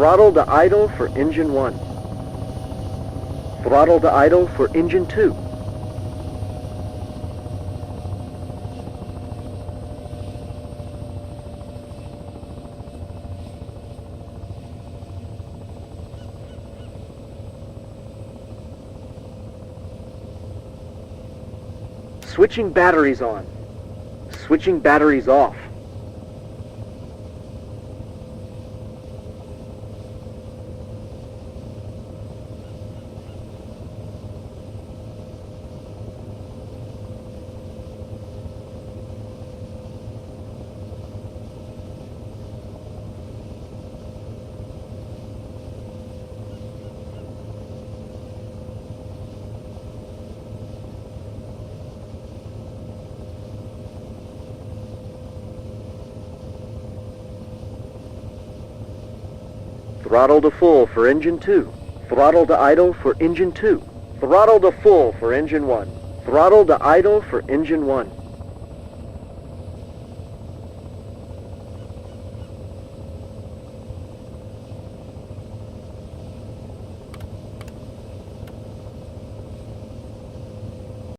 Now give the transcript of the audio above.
Throttle to idle for engine 1. Throttle to idle for engine 2. Switching batteries on. Switching batteries off. Throttle to full for engine 2. Throttle to idle for engine 2. Throttle to full for engine 1. Throttle to idle for engine 1.